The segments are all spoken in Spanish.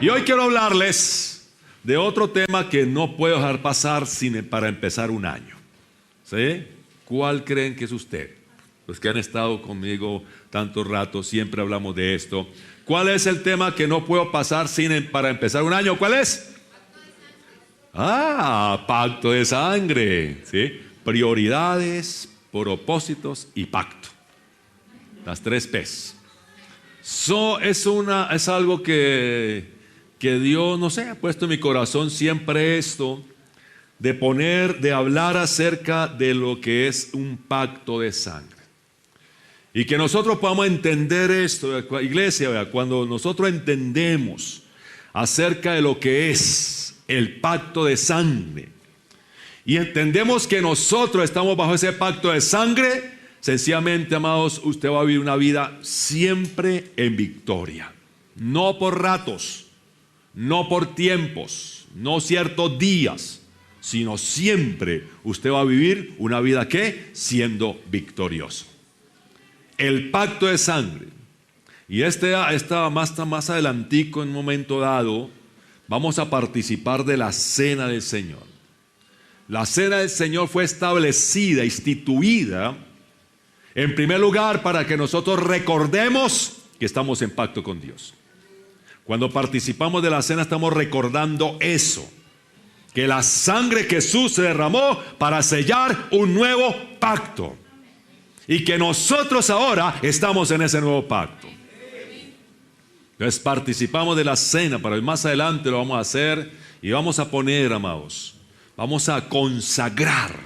Y hoy quiero hablarles de otro tema que no puedo dejar pasar para empezar un año. ¿Sí? ¿Cuál creen que es usted? Los que han estado conmigo tanto rato, siempre hablamos de esto. ¿Cuál es el tema que no puedo pasar para empezar un año? ¿Cuál es? Pacto de sangre. ¿Sí? Prioridades, propósitos y pacto. Las 3 P's. Es algo que Dios, no sé, ha puesto en mi corazón siempre esto, de hablar acerca de lo que es un pacto de sangre. Y que nosotros podamos entender esto, iglesia, cuando nosotros entendemos acerca de lo que es el pacto de sangre, y entendemos que nosotros estamos bajo ese pacto de sangre, sencillamente, amados, usted va a vivir una vida siempre en victoria. No por ratos, no por tiempos, no ciertos días, sino siempre usted va a vivir una vida que siendo victorioso. El pacto de sangre. Y más adelantico, en un momento dado, vamos a participar de la cena del Señor. La cena del Señor fue establecida, instituida, en primer lugar, para que nosotros recordemos que estamos en pacto con Dios. Cuando participamos de la cena estamos recordando eso, que la sangre de Jesús se derramó para sellar un nuevo pacto. Y que nosotros ahora estamos en ese nuevo pacto. Entonces participamos de la cena, para más adelante lo vamos a hacer y vamos a poner, amados, vamos a consagrar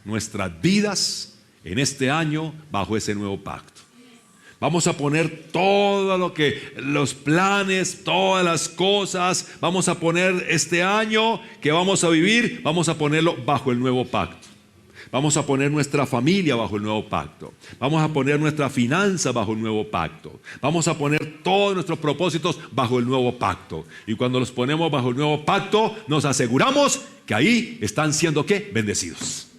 nuestras vidas en este año bajo ese nuevo pacto. Vamos a poner todo los planes, todas las cosas, vamos a poner este año que vamos a vivir, vamos a ponerlo bajo el nuevo pacto. Vamos a poner nuestra familia bajo el nuevo pacto. Vamos a poner nuestra finanza bajo el nuevo pacto. Vamos a poner todos nuestros propósitos bajo el nuevo pacto. Y cuando los ponemos bajo el nuevo pacto, nos aseguramos que ahí están siendo ¿qué? Bendecidos.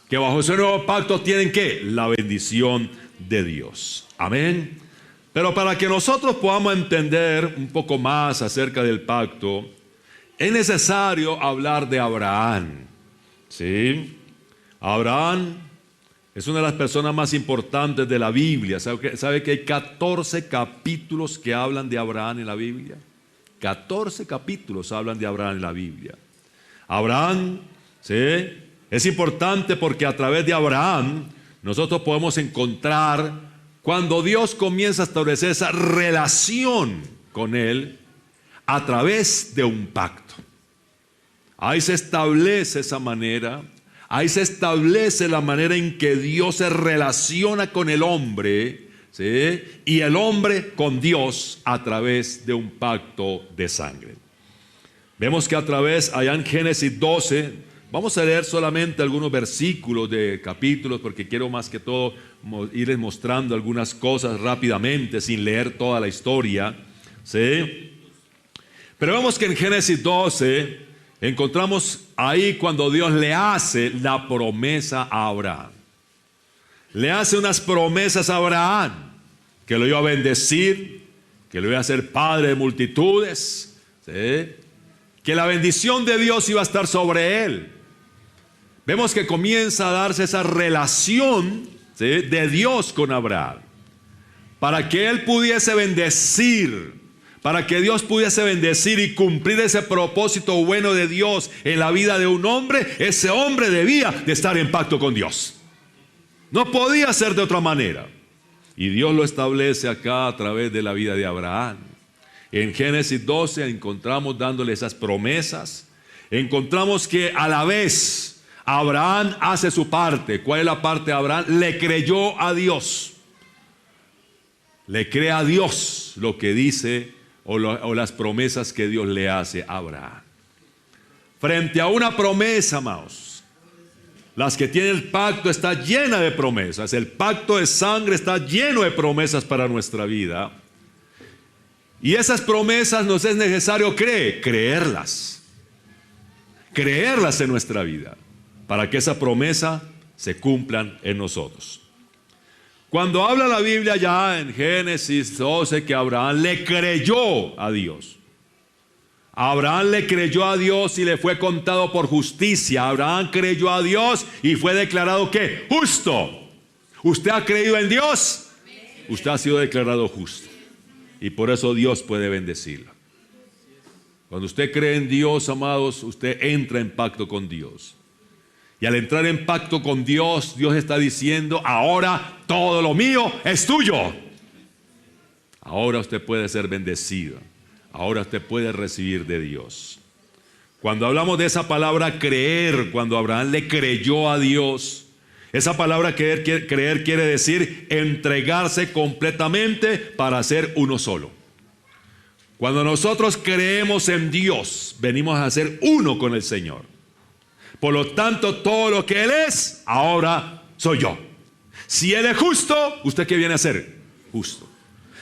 Que bajo ese nuevo pacto tienen ¿qué? La bendición de Dios. Amén. Pero para que nosotros podamos entender un poco más acerca del pacto, es necesario hablar de Abraham. ¿Sí? Abraham es una de las personas más importantes de la Biblia. ¿Sabe que hay 14 capítulos que hablan de Abraham en la Biblia? 14 capítulos hablan de Abraham en la Biblia. Abraham, ¿sí? Es importante porque a través de Abraham nosotros podemos encontrar cuando Dios comienza a establecer esa relación con él a través de un pacto. Ahí se establece esa manera. Ahí se establece la manera en que Dios se relaciona con el hombre, ¿sí? Y el hombre con Dios a través de un pacto de sangre. Vemos que allá en Génesis 12, vamos a leer solamente algunos versículos de capítulos, porque quiero más que todo irles mostrando algunas cosas rápidamente, sin leer toda la historia, ¿sí? Pero vemos que en Génesis 12, encontramos ahí cuando Dios le hace la promesa a Abraham. Le hace unas promesas a Abraham, que lo iba a bendecir, que lo iba a hacer padre de multitudes, ¿sí? Que la bendición de Dios iba a estar sobre él. Vemos que comienza a darse esa relación, ¿sí? De Dios con Abraham, para que él pudiese bendecir. Para que Dios pudiese bendecir y cumplir ese propósito bueno de Dios en la vida de un hombre, ese hombre debía de estar en pacto con Dios. No podía ser de otra manera. Y Dios lo establece acá a través de la vida de Abraham. En Génesis 12 encontramos dándole esas promesas. Encontramos que a la vez Abraham hace su parte. ¿Cuál es la parte de Abraham? Le creyó a Dios. Le cree a Dios lo que dice o las promesas que Dios le hace a Abraham. Frente a una promesa, amados, las que tiene el pacto está llena de promesas. El pacto de sangre está lleno de promesas para nuestra vida. Y esas promesas nos es necesario creerlas. Creerlas en nuestra vida, para que esa promesa se cumplan en nosotros. Cuando habla la Biblia ya en Génesis 12 que Abraham le creyó a Dios, Abraham le creyó a Dios y le fue contado por justicia. Abraham creyó a Dios y fue declarado ¿qué? Justo. ¿Usted ha creído en Dios? Usted ha sido declarado justo. Y por eso Dios puede bendecirlo. Cuando usted cree en Dios, amados, usted entra en pacto con Dios. Y al entrar en pacto con Dios, Dios está diciendo, ahora todo lo mío es tuyo. Ahora usted puede ser bendecido. Ahora usted puede recibir de Dios. Cuando hablamos de esa palabra creer, cuando Abraham le creyó a Dios, esa palabra creer quiere decir entregarse completamente para ser uno solo. Cuando nosotros creemos en Dios, venimos a ser uno con el Señor. Por lo tanto, todo lo que Él es, ahora soy yo. Si Él es justo, ¿usted qué viene a ser? Justo.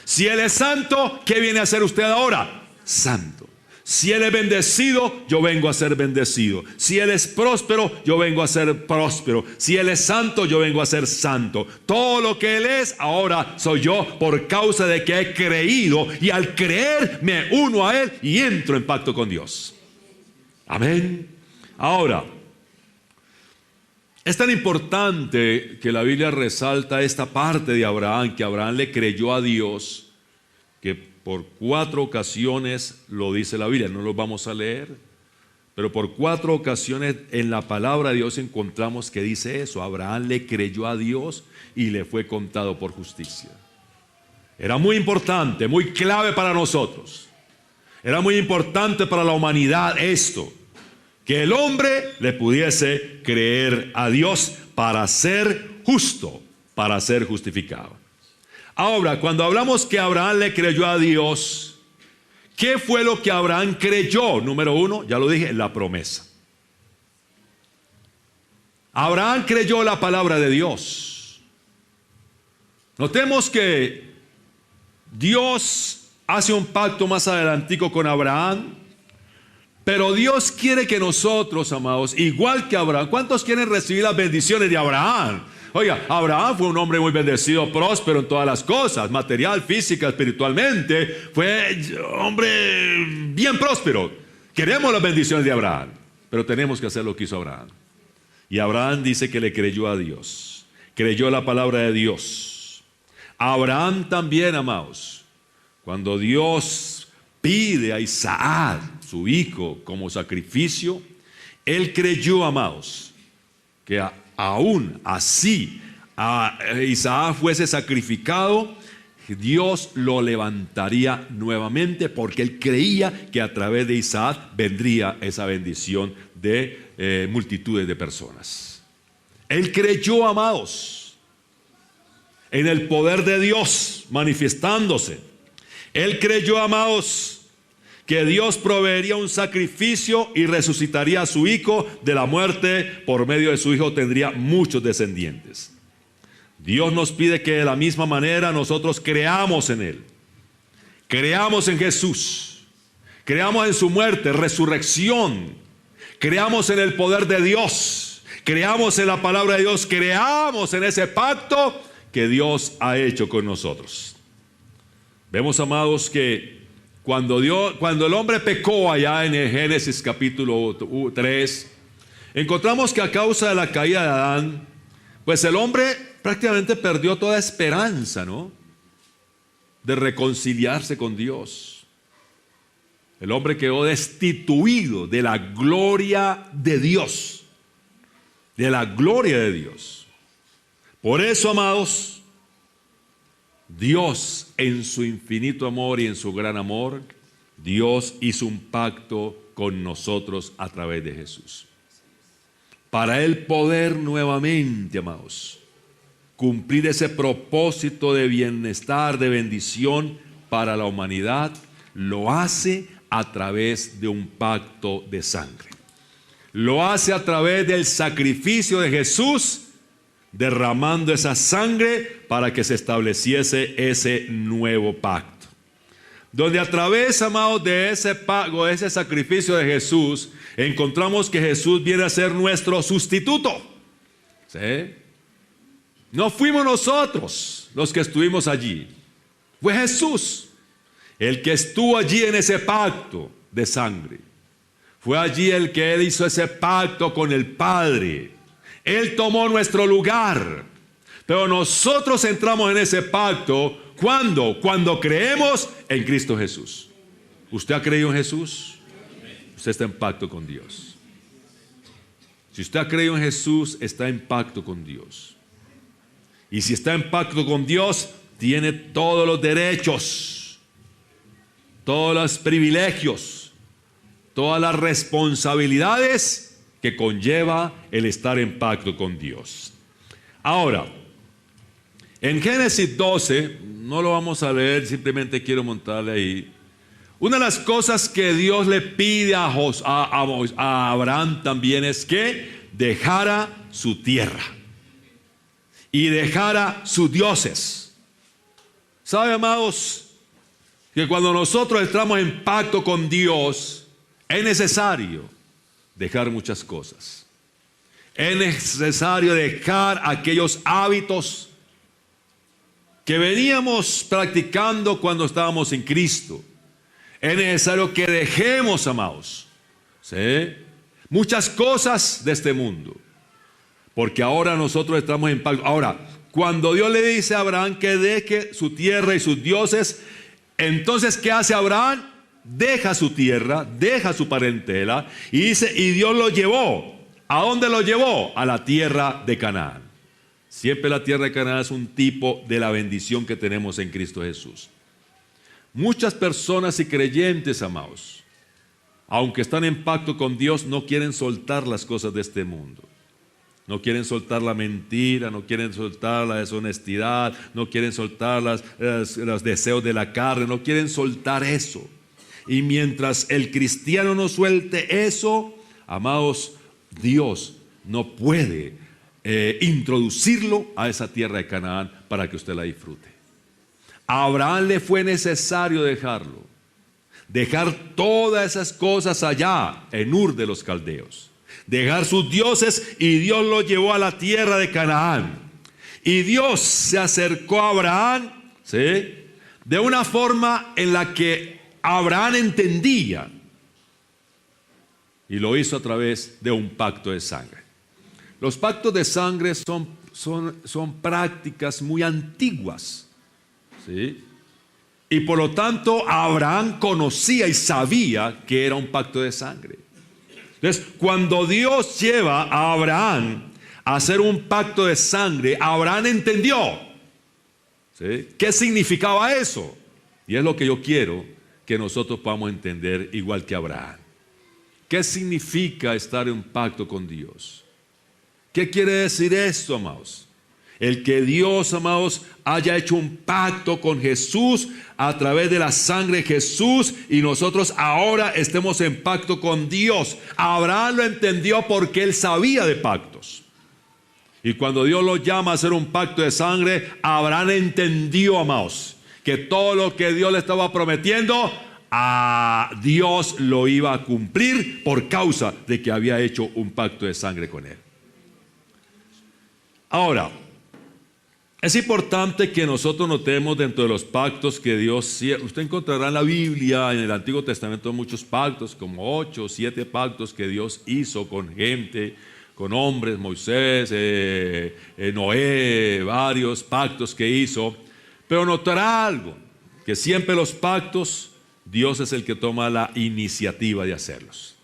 Si Él es santo, ¿qué viene a ser usted ahora? Santo. Si Él es bendecido, yo vengo a ser bendecido. Si Él es próspero, yo vengo a ser próspero. Si Él es santo, yo vengo a ser santo. Todo lo que Él es, ahora soy yo por causa de que he creído. Y al creer, me uno a Él y entro en pacto con Dios. Amén. Ahora, es tan importante que la Biblia resalta esta parte de Abraham, que Abraham le creyó a Dios, que por 4 ocasiones lo dice la Biblia, no lo vamos a leer, pero por 4 ocasiones en la palabra de Dios encontramos que dice eso. Abraham le creyó a Dios y le fue contado por justicia. Era muy importante, muy clave para nosotros. Era muy importante para la humanidad esto, que el hombre le pudiese creer a Dios para ser justo, para ser justificado. Ahora, cuando hablamos que Abraham le creyó a Dios, ¿qué fue lo que Abraham creyó? Número 1, ya lo dije, la promesa. Abraham creyó la palabra de Dios. Notemos que Dios hace un pacto más adelantico con Abraham, pero Dios quiere que nosotros, amados, igual que Abraham, ¿cuántos quieren recibir las bendiciones de Abraham? Oiga, Abraham fue un hombre muy bendecido, próspero en todas las cosas, material, física, espiritualmente. Fue hombre bien próspero. Queremos las bendiciones de Abraham, pero tenemos que hacer lo que hizo Abraham. Y Abraham dice que le creyó a Dios, creyó la palabra de Dios. Abraham también, amados, cuando Dios pide a Isaac, su hijo, como sacrificio, él creyó, amados, que aún así a Isaac fuese sacrificado, Dios lo levantaría nuevamente, porque él creía que a través de Isaac vendría esa bendición de multitudes de personas. Él creyó, amados, en el poder de Dios manifestándose. Él creyó, amados, que Dios proveería un sacrificio y resucitaría a su hijo de la muerte. Por medio de su hijo tendría muchos descendientes. Dios nos pide que de la misma manera nosotros creamos en Él. Creamos en Jesús. Creamos en su muerte, resurrección. Creamos en el poder de Dios. Creamos en la palabra de Dios. Creamos en ese pacto que Dios ha hecho con nosotros. Vemos, amados, que cuando el hombre pecó allá en el Génesis capítulo 3, encontramos que a causa de la caída de Adán, pues el hombre prácticamente perdió toda esperanza, ¿no?, de reconciliarse con Dios. El hombre quedó destituido de la gloria de Dios, de la gloria de Dios. Por eso, amados, Dios, en su infinito amor y en su gran amor, Dios hizo un pacto con nosotros a través de Jesús. Para Él poder nuevamente, amados, cumplir ese propósito de bienestar, de bendición para la humanidad, lo hace a través de un pacto de sangre. Lo hace a través del sacrificio de Jesús, derramando esa sangre para que se estableciese ese nuevo pacto. Donde a través, amados, de ese pago, ese sacrificio de Jesús, encontramos que Jesús viene a ser nuestro sustituto. ¿Sí? No fuimos nosotros los que estuvimos allí. Fue Jesús el que estuvo allí en ese pacto, de sangre. Fue allí el que Él hizo ese pacto con el Padre. Él tomó nuestro lugar. Pero nosotros entramos en ese pacto, ¿cuándo? Cuando creemos en Cristo Jesús. ¿Usted ha creído en Jesús? Usted está en pacto con Dios. Si usted ha creído en Jesús, está en pacto con Dios. Y si está en pacto con Dios, tiene todos los derechos, todos los privilegios, todas las responsabilidades que conlleva el estar en pacto con Dios. Ahora, en Génesis 12, no lo vamos a leer, simplemente quiero montarle ahí. Una de las cosas que Dios le pide a Abraham también es que dejara su tierra y dejara sus dioses. ¿Sabe, amados? Que cuando nosotros entramos en pacto con Dios, es necesario dejar muchas cosas. Es necesario dejar aquellos hábitos que veníamos practicando cuando estábamos en Cristo. Es necesario que dejemos, amados, ¿sí?, muchas cosas de este mundo, porque ahora nosotros estamos en pacto. Ahora, cuando Dios le dice a Abraham que deje su tierra y sus dioses, entonces, ¿qué hace Abraham? Deja su tierra, deja su parentela, y dice, y Dios lo llevó. ¿A dónde lo llevó? A la tierra de Canaán. Siempre la tierra de Canaán es un tipo de la bendición que tenemos en Cristo Jesús. Muchas personas y creyentes, amados, aunque están en pacto con Dios, no quieren soltar las cosas de este mundo. No quieren soltar la mentira, no quieren soltar la deshonestidad, no quieren soltar los deseos de la carne, no quieren soltar eso. Y mientras el cristiano no suelte eso, amados, Dios no puede introducirlo a esa tierra de Canaán para que usted la disfrute. A Abraham le fue necesario dejarlo, dejar todas esas cosas allá en Ur de los Caldeos, dejar sus dioses, y Dios lo llevó a la tierra de Canaán. Y Dios se acercó a Abraham, ¿sí?, de una forma en la que Abraham entendía, y lo hizo a través de un pacto de sangre. Los pactos de sangre son prácticas muy antiguas, ¿sí? Y por lo tanto Abraham conocía y sabía que era un pacto de sangre. Entonces, cuando Dios lleva a Abraham a hacer un pacto de sangre, Abraham entendió, ¿sí?, qué significaba eso. Y es lo que yo quiero que nosotros podamos entender igual que Abraham. ¿Qué significa estar en un pacto con Dios? ¿Qué quiere decir esto, amados? El que Dios, amados, haya hecho un pacto con Jesús a través de la sangre de Jesús, y nosotros ahora estemos en pacto con Dios. Abraham lo entendió porque él sabía de pactos. Y cuando Dios lo llama a hacer un pacto de sangre, Abraham entendió, amados, que todo lo que Dios le estaba prometiendo, a Dios lo iba a cumplir por causa de que había hecho un pacto de sangre con él. Ahora, es importante que nosotros notemos dentro de los pactos que Dios... Usted encontrará en la Biblia, en el Antiguo Testamento, muchos pactos, como 8 o 7 pactos que Dios hizo con gente, con hombres, Moisés, Noé, varios pactos que hizo. Pero notará algo, que siempre los pactos, Dios es el que toma la iniciativa de hacerlos.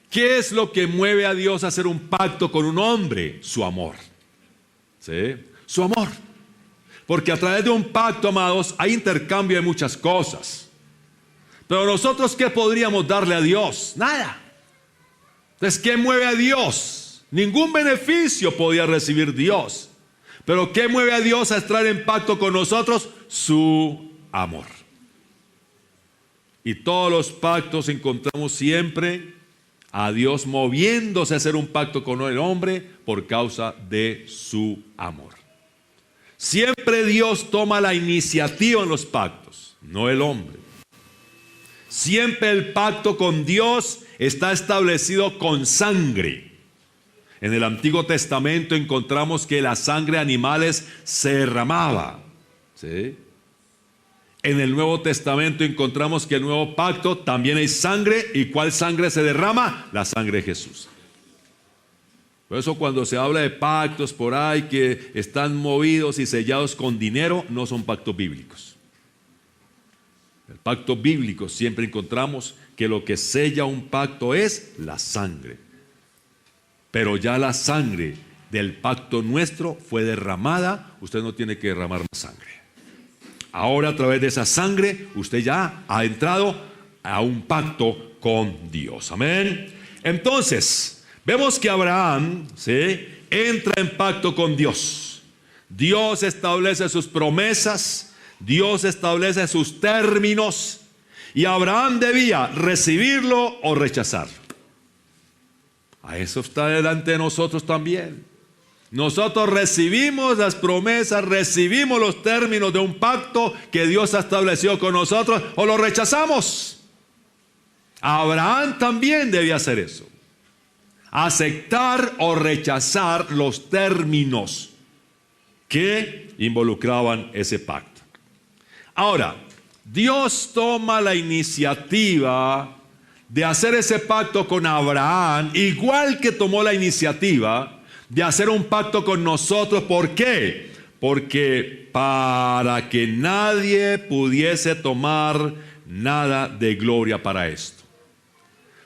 ¿Qué es lo que mueve a Dios a hacer un pacto con un hombre? Su amor. ¿Sí? Su amor. Porque a través de un pacto, amados, hay intercambio de muchas cosas. Pero nosotros, ¿qué podríamos darle a Dios? Nada. Entonces, ¿qué mueve a Dios? Ningún beneficio podía recibir Dios. Pero ¿qué mueve a Dios a estar en pacto con nosotros? Su amor. Y todos los pactos encontramos siempre a Dios moviéndose a hacer un pacto con el hombre por causa de su amor. Siempre Dios toma la iniciativa en los pactos, no el hombre. Siempre el pacto con Dios está establecido con sangre. En el Antiguo Testamento encontramos que la sangre de animales se derramaba, ¿sí?, En el Nuevo Testamento encontramos que el nuevo pacto también hay sangre. ¿Y cuál sangre se derrama? La sangre de Jesús. Por eso cuando se habla de pactos por ahí que están movidos y sellados con dinero, no son pactos bíblicos. El pacto bíblico siempre encontramos que lo que sella un pacto es la sangre. Pero ya la sangre del pacto nuestro fue derramada, usted no tiene que derramar más sangre. Ahora a través de esa sangre usted ya ha entrado a un pacto con Dios. Amén. Entonces, vemos que Abraham, ¿sí?, entra en pacto con Dios. Dios establece sus promesas, Dios establece sus términos, y Abraham debía recibirlo o rechazarlo. A eso está delante de nosotros también. Nosotros recibimos las promesas, recibimos los términos de un pacto que Dios ha establecido con nosotros, o lo rechazamos. Abraham también debía hacer eso. Aceptar o rechazar los términos que involucraban ese pacto. Ahora, Dios toma la iniciativa de hacer ese pacto con Abraham, igual que tomó la iniciativa de hacer un pacto con nosotros. ¿Por qué? Porque para que nadie pudiese tomar nada de gloria para esto.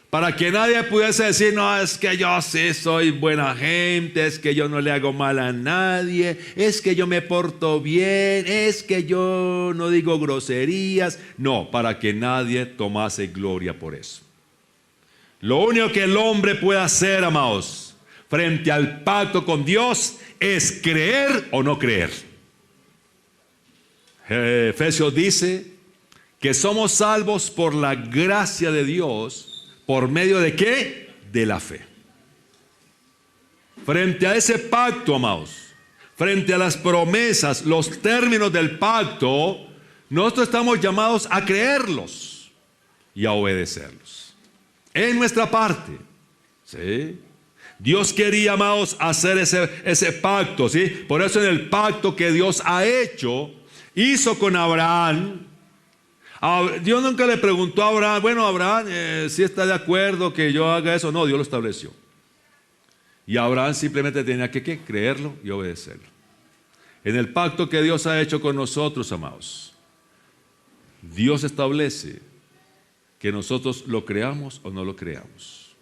Para que nadie pudiese decir, no, es que yo sí soy buena gente, es que yo no le hago mal a nadie, es que yo me porto bien, es que yo no digo groserías. No, para que nadie tomase gloria por eso. Lo único que el hombre puede hacer, amados, frente al pacto con Dios, es creer o no creer. Efesios dice que somos salvos por la gracia de Dios. ¿Por medio de qué? De la fe. Frente a ese pacto, amados, frente a las promesas, los términos del pacto, nosotros estamos llamados a creerlos y a obedecerlos. En nuestra parte, ¿sí? Dios quería, amados, hacer ese pacto, ¿sí? Por eso en el pacto que Dios ha hecho, hizo con Abraham. Dios nunca le preguntó a Abraham, bueno, Abraham, si está de acuerdo que yo haga eso. No, Dios lo estableció. Y Abraham simplemente tenía que creerlo y obedecerlo. En el pacto que Dios ha hecho con nosotros, amados, Dios establece que nosotros lo creamos o no lo creamos.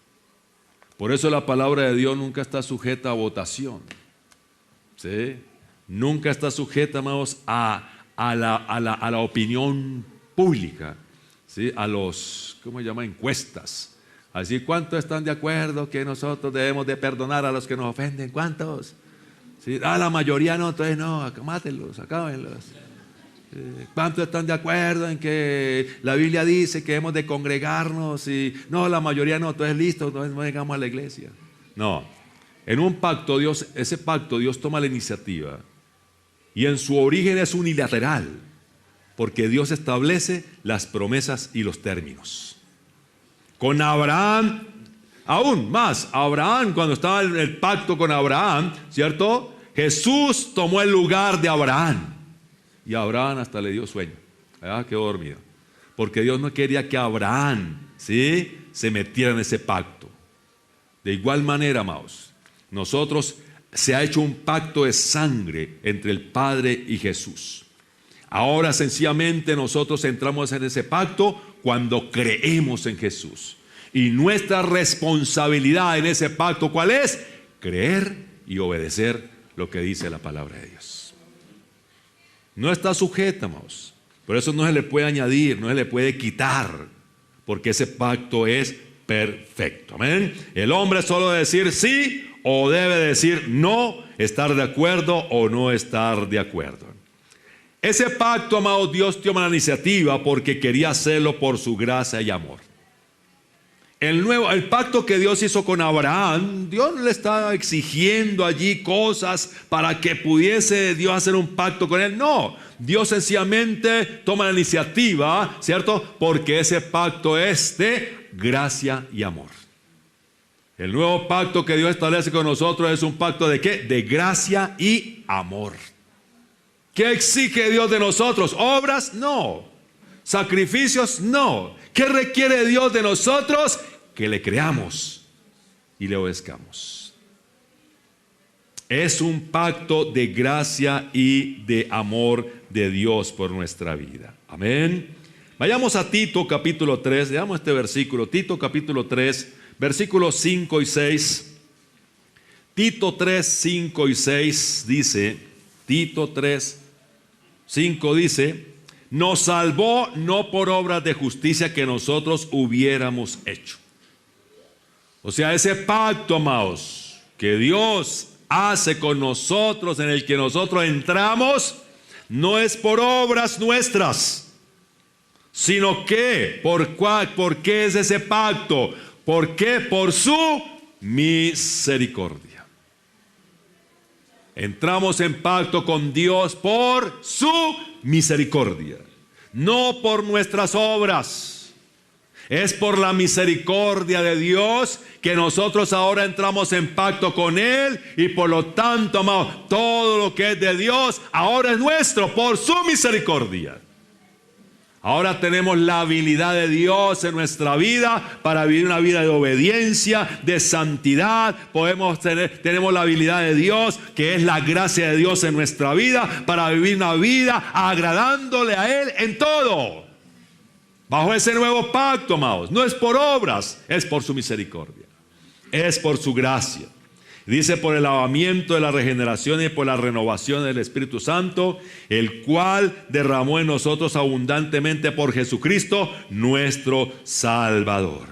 Por eso la palabra de Dios nunca está sujeta a votación, ¿sí? Nunca está sujeta, amados, a la opinión pública, ¿sí? A los, ¿cómo se llama?, encuestas. Así, ¿cuántos están de acuerdo que nosotros debemos de perdonar a los que nos ofenden? ¿Cuántos? ¿Sí? La mayoría no, entonces no, mátenlos, acábenlos. ¿Cuántos están de acuerdo en que la Biblia dice que hemos de congregarnos? Y no, la mayoría no, entonces listo, entonces no llegamos a la iglesia. No, en un pacto ese pacto Dios toma la iniciativa, y en su origen es unilateral, porque Dios establece las promesas y los términos. Con Abraham, aún más, Abraham, cuando estaba en el pacto con Abraham, ¿cierto? Jesús tomó el lugar de Abraham. Y Abraham hasta le dio sueño, quedó dormido, porque Dios no quería que Abraham, ¿sí?, se metiera en ese pacto. De igual manera, amados, nosotros se ha hecho un pacto de sangre entre el Padre y Jesús. Ahora sencillamente nosotros entramos en ese pacto cuando creemos en Jesús. Y nuestra responsabilidad en ese pacto, ¿cuál es? Creer y obedecer lo que dice la palabra de Dios. No está sujeta, amados. Por eso no se le puede añadir, no se le puede quitar, porque ese pacto es perfecto. Amén. El hombre solo debe decir sí o debe decir no, estar de acuerdo o no estar de acuerdo. Ese pacto, amados, Dios toma la iniciativa porque quería hacerlo por su gracia y amor. El pacto que Dios hizo con Abraham, Dios le estaba exigiendo allí cosas para que pudiese Dios hacer un pacto con él. No, Dios sencillamente toma la iniciativa, ¿cierto? Porque ese pacto es de gracia y amor. El nuevo pacto que Dios establece con nosotros es un pacto ¿de qué? De gracia y amor. ¿Qué exige Dios de nosotros? ¿Obras? No. ¿Sacrificios? No. ¿Qué requiere Dios de nosotros? Que le creamos y le obedezcamos. Es un pacto de gracia y de amor de Dios por nuestra vida. Amén. Vayamos a Tito capítulo 3, leamos este versículo. Tito capítulo 3, versículos 5 y 6. Tito 3, 5 y 6 dice, Tito 3, 5 dice, nos salvó no por obras de justicia que nosotros hubiéramos hecho. O sea, ese pacto, amados, que Dios hace con nosotros, en el que nosotros entramos, no es por obras nuestras, sino que, ¿por qué es ese pacto? ¿Por qué? Por su misericordia. Entramos en pacto con Dios por su misericordia, no por nuestras obras. Es por la misericordia de Dios que nosotros ahora entramos en pacto con Él, y por lo tanto, amados, todo lo que es de Dios ahora es nuestro por su misericordia. Ahora tenemos la habilidad de Dios en nuestra vida para vivir una vida de obediencia, de santidad. Tenemos la habilidad de Dios, que es la gracia de Dios en nuestra vida, para vivir una vida agradándole a Él en todo. Bajo ese nuevo pacto, amados, no es por obras, es por su misericordia, es por su gracia. Dice, por el lavamiento de la regeneración y por la renovación del Espíritu Santo, el cual derramó en nosotros abundantemente por Jesucristo, nuestro Salvador.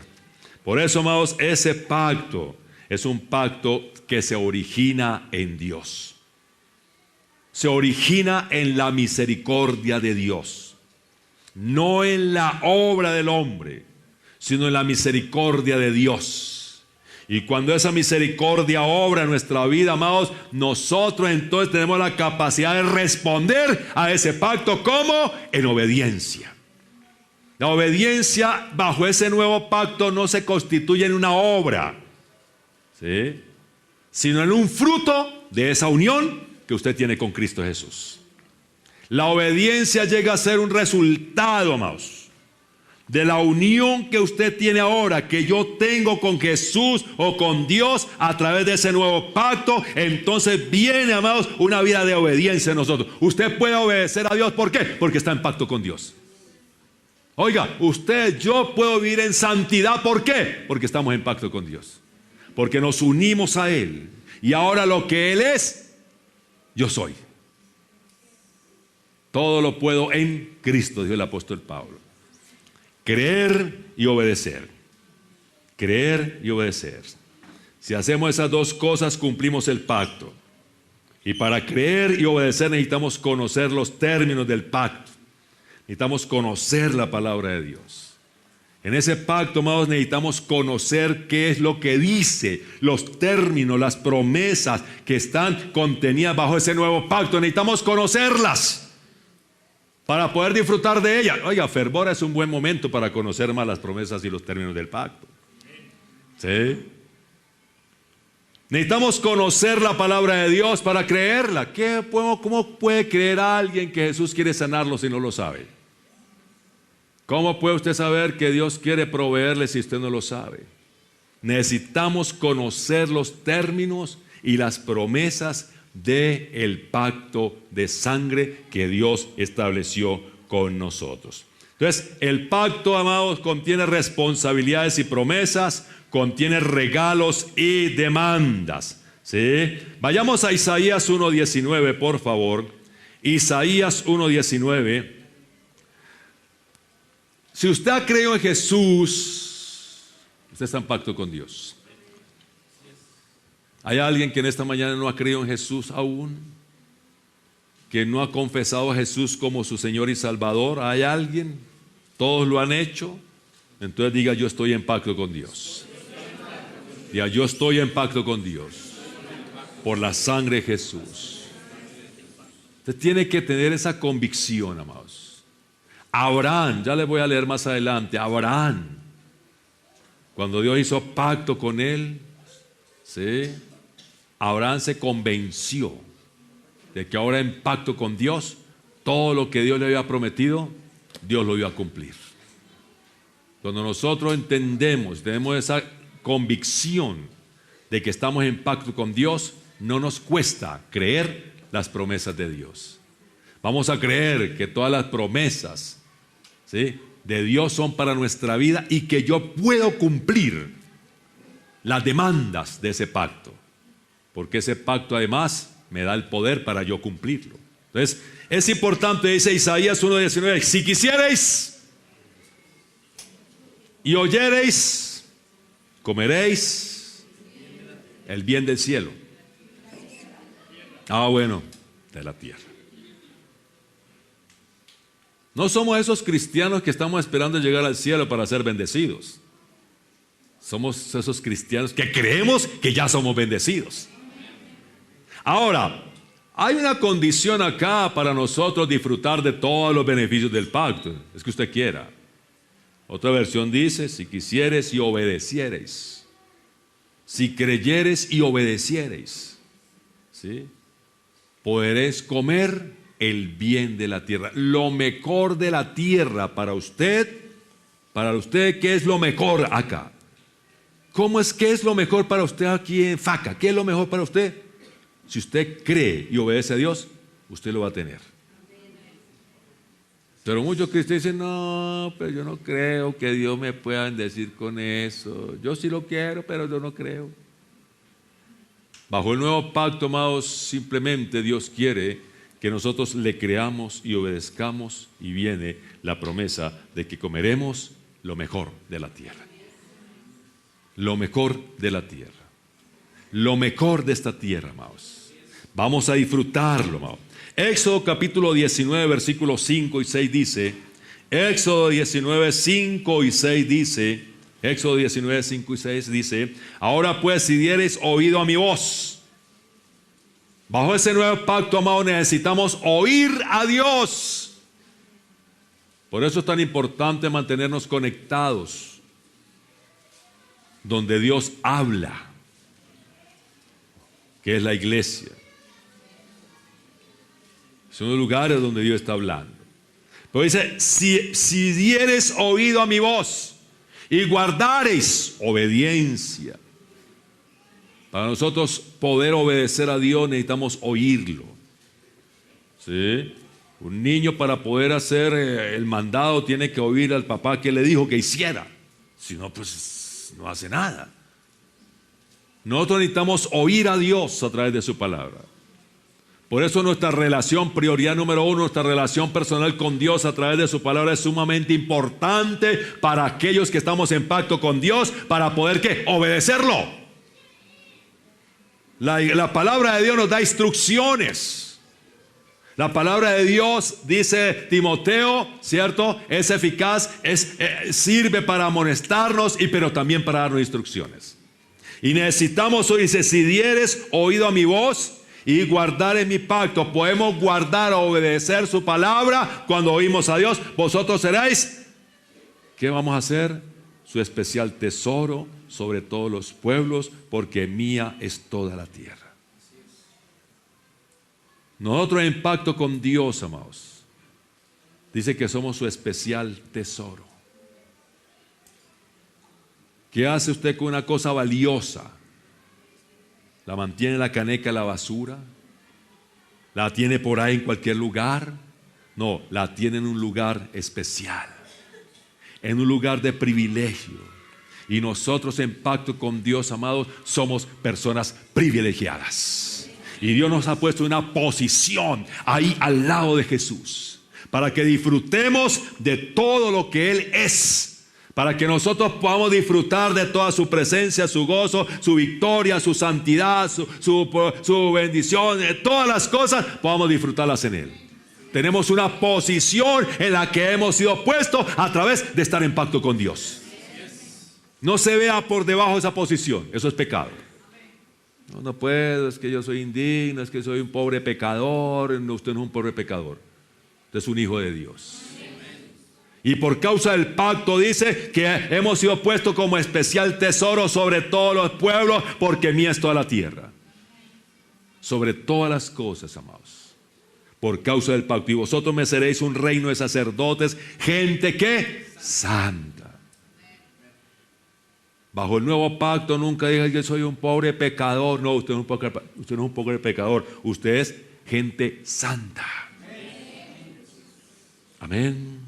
Por eso, amados, ese pacto es un pacto que se origina en Dios. Se origina en la misericordia de Dios. No en la obra del hombre, sino en la misericordia de Dios. Y cuando esa misericordia obra en nuestra vida, amados, nosotros entonces tenemos la capacidad de responder a ese pacto. ¿Cómo? En obediencia. La obediencia bajo ese nuevo pacto no se constituye en una obra, ¿sí?, sino en un fruto de esa unión que usted tiene con Cristo Jesús. La obediencia llega a ser un resultado, amados, de la unión que usted tiene ahora, que yo tengo con Jesús o con Dios a través de ese nuevo pacto. Entonces viene, amados, una vida de obediencia en nosotros. Usted puede obedecer a Dios, ¿por qué? Porque está en pacto con Dios. Oiga, yo puedo vivir en santidad, ¿por qué? Porque estamos en pacto con Dios. Porque nos unimos a Él. Y ahora lo que Él es, yo soy. Todo lo puedo en Cristo, dijo el apóstol Pablo. Creer y obedecer. Creer y obedecer. Si hacemos esas dos cosas, cumplimos el pacto. Y para creer y obedecer necesitamos conocer los términos del pacto. Necesitamos conocer la palabra de Dios. En ese pacto, amados, necesitamos conocer qué es lo que dice, los términos, las promesas que están contenidas bajo ese nuevo pacto. Necesitamos conocerlas para poder disfrutar de ella. Oiga, fervor es un buen momento para conocer más las promesas y los términos del pacto. ¿Sí? Necesitamos conocer la palabra de Dios para creerla. ¿Cómo puede creer a alguien que Jesús quiere sanarlo si no lo sabe? ¿Cómo puede usted saber que Dios quiere proveerle si usted no lo sabe? Necesitamos conocer los términos y las promesas del pacto de sangre que Dios estableció con nosotros. Entonces, el pacto, amados, contiene responsabilidades y promesas, contiene regalos y demandas, ¿sí? Vayamos a Isaías 1:19, por favor. Isaías 1:19. Si usted ha creído en Jesús, usted está en pacto con Dios. ¿Hay alguien que en esta mañana no ha creído en Jesús aún? ¿Que no ha confesado a Jesús como su Señor y Salvador? ¿Hay alguien? ¿Todos lo han hecho? Entonces diga, yo estoy en pacto con Dios. Diga, yo estoy en pacto con Dios por la sangre de Jesús. Usted tiene que tener esa convicción, amados. Abraham, ya les voy a leer más adelante, Abraham, cuando Dios hizo pacto con él, ¿sí?, Abraham se convenció de que ahora en pacto con Dios, todo lo que Dios le había prometido, Dios lo iba a cumplir. Cuando nosotros entendemos, tenemos esa convicción de que estamos en pacto con Dios, no nos cuesta creer las promesas de Dios. Vamos a creer que todas las promesas, ¿sí?, de Dios son para nuestra vida y que yo puedo cumplir las demandas de ese pacto, porque ese pacto además me da el poder para yo cumplirlo. Entonces es importante, dice Isaías 1:19, si quisierais y oyereis, comeréis el bien del cielo. Bueno, de la tierra. No somos esos cristianos que estamos esperando llegar al cielo para ser bendecidos. Somos esos cristianos que creemos que ya somos bendecidos. Ahora, hay una condición acá para nosotros disfrutar de todos los beneficios del pacto. Es que usted quiera. Otra versión dice, si quisieres y obedeciereis. Si creyeres y obedeciereis, ¿sí?, podréis comer el bien de la tierra. Lo mejor de la tierra para usted, ¿qué es lo mejor acá? ¿Cómo es que es lo mejor para usted aquí en Faca? ¿Qué es lo mejor para usted? Si usted cree y obedece a Dios, usted lo va a tener. Pero muchos cristianos dicen, no, pero yo no creo que Dios me pueda bendecir con eso. Yo sí lo quiero, pero yo no creo. Bajo el nuevo pacto, amados, simplemente Dios quiere que nosotros le creamos y obedezcamos, y viene la promesa de que comeremos lo mejor de la tierra. Lo mejor de la tierra. Lo mejor de esta tierra, amados. Vamos a disfrutarlo, amados. Éxodo capítulo 19, versículos 5 y 6 dice, Éxodo 19, 5 y 6 dice, Éxodo 19, 5 y 6 dice, ahora pues si diereis oído a mi voz. Bajo ese nuevo pacto, amado, necesitamos oír a Dios. Por eso es tan importante mantenernos conectados donde Dios habla, que es la iglesia. Son los lugares donde Dios está hablando. Pero dice, si diereis oído a mi voz y guardareis obediencia. Para nosotros poder obedecer a Dios necesitamos oírlo. ¿Sí? Un niño, para poder hacer el mandado, tiene que oír al papá que le dijo que hiciera. Si no, pues no hace nada. Nosotros necesitamos oír a Dios a través de su palabra. Por eso nuestra relación, prioridad número uno, nuestra relación personal con Dios a través de su palabra es sumamente importante para aquellos que estamos en pacto con Dios, para poder ¿qué? Obedecerlo. La palabra de Dios nos da instrucciones. La palabra de Dios, dice Timoteo, ¿cierto?, es eficaz, sirve para amonestarnos, pero también para darnos instrucciones. Y necesitamos, dice, si dieres oído a mi voz y guardar en mi pacto. Podemos guardar o obedecer su palabra cuando oímos a Dios. Vosotros seréis, ¿qué vamos a hacer? Su especial tesoro sobre todos los pueblos, porque mía es toda la tierra. Nosotros en pacto con Dios, amados, dice que somos su especial tesoro. ¿Qué hace usted con una cosa valiosa? ¿La mantiene en la caneca de la basura? ¿La tiene por ahí en cualquier lugar? No, la tiene en un lugar especial, en un lugar de privilegio. Y nosotros en pacto con Dios, amados, somos personas privilegiadas. Y Dios nos ha puesto en una posición ahí al lado de Jesús, para que disfrutemos de todo lo que Él es. Para que nosotros podamos disfrutar de toda su presencia, su gozo, su victoria, su santidad, su bendición, de todas las cosas, podamos disfrutarlas en Él. Tenemos una posición en la que hemos sido puestos a través de estar en pacto con Dios. No se vea por debajo de esa posición, eso es pecado. No puedo, es que yo soy indigno, es que soy un pobre pecador. No, usted no es un pobre pecador, usted es un hijo de Dios. Y por causa del pacto dice que hemos sido puestos como especial tesoro sobre todos los pueblos, porque mía es toda la tierra. sobre todas las cosas, amados, por causa del pacto. Y vosotros me seréis un reino de sacerdotes, gente que santa. Bajo el nuevo pacto nunca diga que soy un pobre pecador. No, usted no es un pobre pecador. Usted es gente santa. Amén.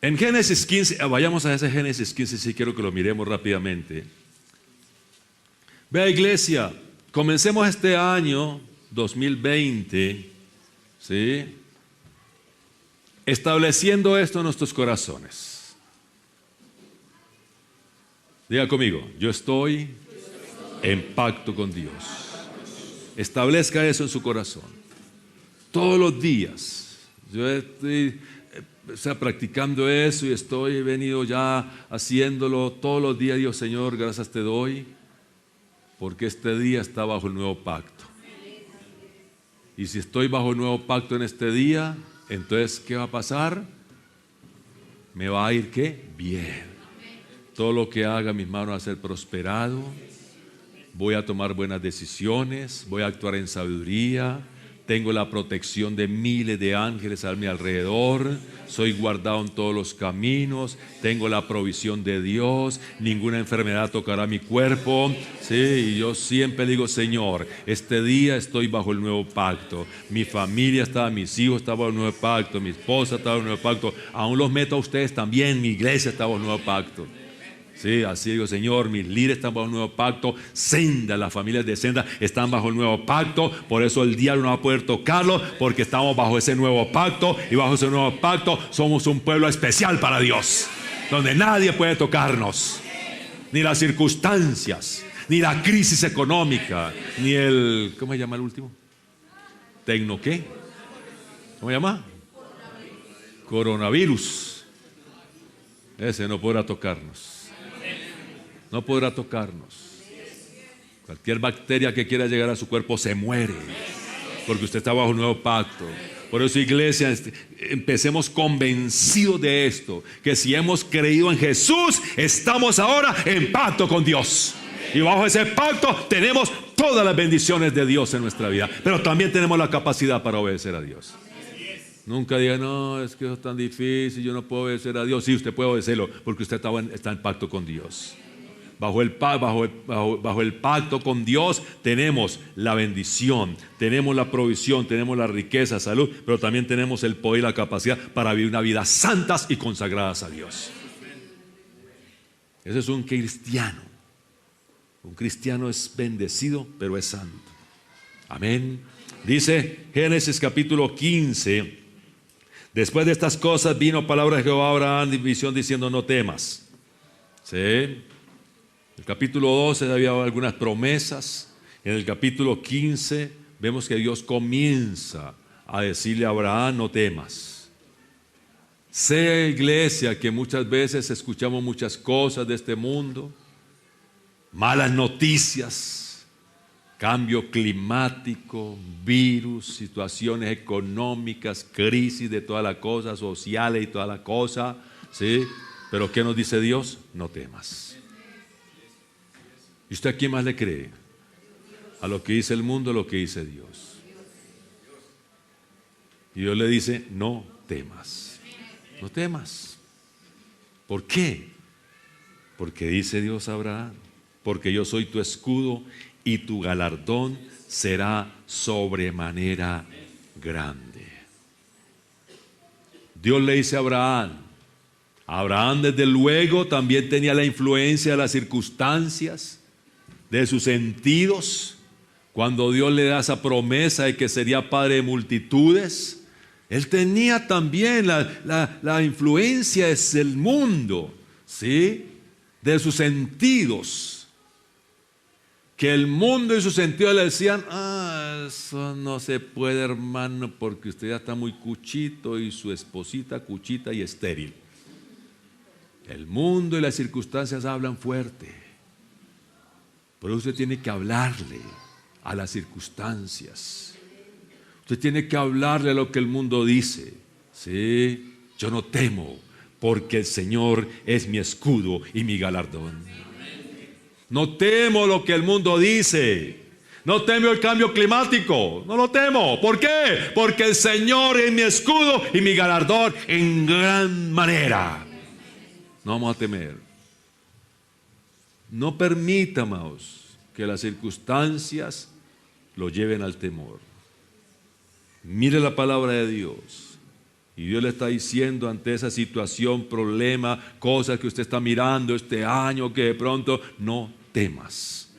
En Génesis 15, vayamos a ese Génesis 15, si quiero que lo miremos rápidamente. Vea, iglesia, comencemos este año 2020, ¿sí?, estableciendo esto en nuestros corazones. Diga conmigo, yo estoy en pacto con Dios. Establezca eso en su corazón. Todos los días. Yo estoy practicando eso y he venido ya haciéndolo todos los días. Dios, Señor, gracias te doy, porque este día está bajo el nuevo pacto. Y si estoy bajo el nuevo pacto en este día, entonces, ¿qué va a pasar? Me va a ir, ¿qué? Bien. Todo lo que haga mis manos va a ser prosperado. Voy a tomar buenas decisiones. Voy a actuar en sabiduría. Tengo la protección de miles de ángeles a mi alrededor. Soy guardado en todos los caminos. Tengo la provisión de Dios. Ninguna enfermedad tocará mi cuerpo. Sí, y yo siempre digo, Señor, este día estoy bajo el nuevo pacto. Mi familia está, mis hijos están bajo el nuevo pacto. Mi esposa está bajo el nuevo pacto. Aún los meto a ustedes también. Mi iglesia está bajo el nuevo pacto. Sí, así digo, Señor, mis líderes están bajo el nuevo pacto. Senda, las familias de Senda están bajo el nuevo pacto. Por eso el diablo no va a poder tocarlo, porque estamos bajo ese nuevo pacto. Y bajo ese nuevo pacto somos un pueblo especial para Dios, donde nadie puede tocarnos. Ni las circunstancias, ni la crisis económica, ni el, ¿cómo se llama el último? ¿Tecno qué? ¿Cómo se llama? Coronavirus. Ese no podrá tocarnos. No podrá tocarnos. Cualquier bacteria que quiera llegar a su cuerpo se muere, porque usted está bajo un nuevo pacto. Por eso, iglesia, empecemos convencidos de esto, que si hemos creído en Jesús, estamos ahora en pacto con Dios. Y bajo ese pacto tenemos todas las bendiciones de Dios en nuestra vida, pero también tenemos la capacidad para obedecer a Dios. Nunca diga, no, es que eso es tan difícil, yo no puedo obedecer a Dios. Sí, usted puede obedecerlo, porque usted está en pacto con Dios. Bajo el pacto con Dios tenemos la bendición, tenemos la provisión, tenemos la riqueza, salud, pero también tenemos el poder y la capacidad para vivir una vida santas y consagradas a Dios. Ese es un cristiano. Un cristiano es bendecido, pero es santo. Amén. Dice Génesis capítulo 15: después de estas cosas vino palabra de Jehová a Abraham en visión diciendo, no temas. ¿Sí? En el capítulo 12 había algunas promesas. En el capítulo 15 vemos que Dios comienza a decirle a Abraham, no temas. Sé, iglesia, que muchas veces escuchamos muchas cosas de este mundo, malas noticias, cambio climático, virus, situaciones económicas, crisis de toda la cosa, sociales y toda la cosa, ¿sí? Pero ¿qué nos dice Dios? No temas. ¿Y usted a quién más le cree? ¿A lo que dice el mundo o a lo que dice Dios? Y Dios le dice, no temas. No temas. ¿Por qué? Porque dice Dios a Abraham, porque yo soy tu escudo y tu galardón será sobremanera grande. Dios le dice a Abraham. Abraham desde luego también tenía la influencia de las circunstancias, de sus sentidos. Cuando Dios le da esa promesa de que sería padre de multitudes, él tenía también la influencia del mundo, ¿sí? De sus sentidos, que el mundo y sus sentidos le decían, eso no se puede, hermano, porque usted ya está muy cuchito y su esposita cuchita y estéril. El mundo y las circunstancias hablan fuerte. Por eso usted tiene que hablarle a las circunstancias. Usted tiene que hablarle a lo que el mundo dice. ¿Sí? Yo no temo, porque el Señor es mi escudo y mi galardón. No temo lo que el mundo dice. No temo el cambio climático. No lo temo. ¿Por qué? Porque el Señor es mi escudo y mi galardón en gran manera. No vamos a temer. No permita, amados, que las circunstancias lo lleven al temor. Mire la palabra de Dios. Y Dios le está diciendo ante esa situación, problema, cosas que usted está mirando este año, que de pronto no temas.